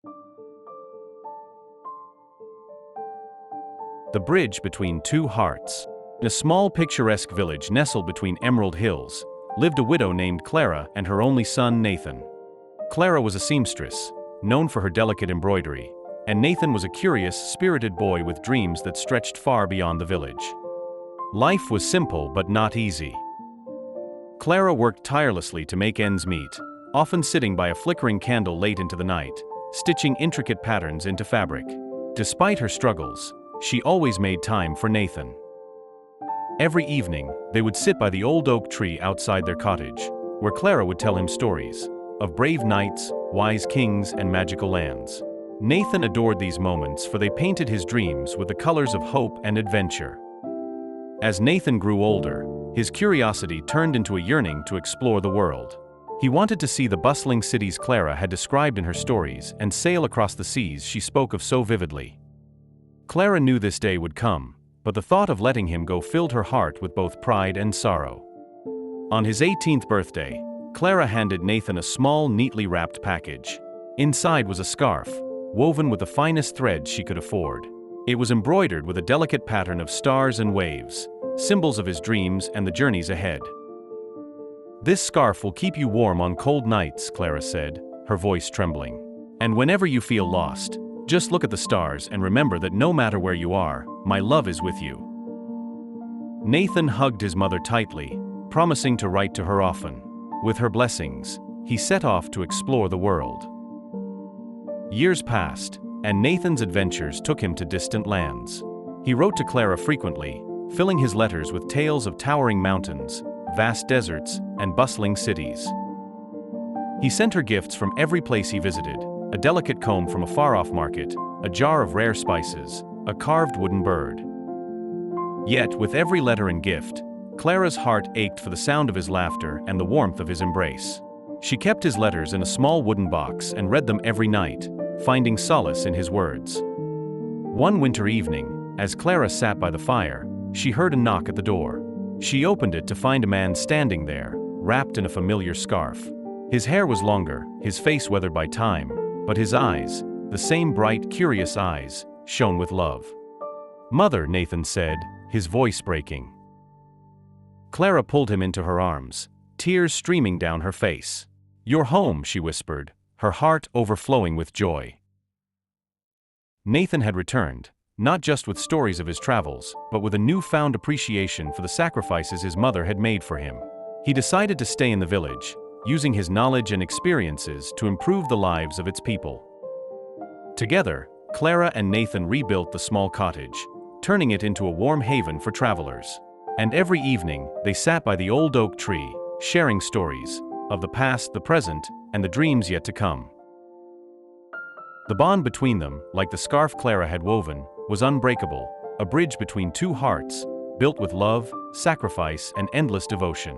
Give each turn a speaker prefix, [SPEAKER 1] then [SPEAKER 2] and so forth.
[SPEAKER 1] The Bridge Between Two Hearts. In a small picturesque village nestled between emerald hills, lived a widow named Clara and her only son Nathan. Clara was a seamstress, known for her delicate embroidery, and Nathan was a curious, spirited boy with dreams that stretched far beyond the village. Life was simple but not easy. Clara worked tirelessly to make ends meet, often sitting by a flickering candle late into the night, stitching intricate patterns into fabric. Despite her struggles, she always made time for Nathan. Every evening, they would sit by the old oak tree outside their cottage, where Clara would tell him stories of brave knights, wise kings, and magical lands. Nathan adored these moments, for they painted his dreams with the colors of hope and adventure. As Nathan grew older, his curiosity turned into a yearning to explore the world. He wanted to see the bustling cities Clara had described in her stories and sail across the seas she spoke of so vividly. Clara knew this day would come, but the thought of letting him go filled her heart with both pride and sorrow. On his 18th birthday, Clara handed Nathan a small, neatly wrapped package. Inside was a scarf, woven with the finest threads she could afford. It was embroidered with a delicate pattern of stars and waves, symbols of his dreams and the journeys ahead. "This scarf will keep you warm on cold nights," Clara said, her voice trembling. "And whenever you feel lost, just look at the stars and remember that no matter where you are, my love is with you." Nathan hugged his mother tightly, promising to write to her often. With her blessings, he set off to explore the world. Years passed, and Nathan's adventures took him to distant lands. He wrote to Clara frequently, filling his letters with tales of towering mountains, vast deserts, and bustling cities. He sent her gifts from every place he visited: a delicate comb from a far-off market, a jar of rare spices, a carved wooden bird. Yet, with every letter and gift, Clara's heart ached for the sound of his laughter and the warmth of his embrace. She kept his letters in a small wooden box and read them every night, finding solace in his words. One winter evening, as Clara sat by the fire, she heard a knock at the door. She opened it to find a man standing there, wrapped in a familiar scarf. His hair was longer, his face weathered by time, but his eyes, the same bright, curious eyes, shone with love. "Mother," Nathan said, his voice breaking. Clara pulled him into her arms, tears streaming down her face. "You're home," she whispered, her heart overflowing with joy. Nathan had returned, not just with stories of his travels, but with a newfound appreciation for the sacrifices his mother had made for him. He decided to stay in the village, using his knowledge and experiences to improve the lives of its people. Together, Clara and Nathan rebuilt the small cottage, turning it into a warm haven for travelers. And every evening, they sat by the old oak tree, sharing stories of the past, the present, and the dreams yet to come. The bond between them, like the scarf Clara had woven, was unbreakable, a bridge between two hearts, built with love, sacrifice, and endless devotion.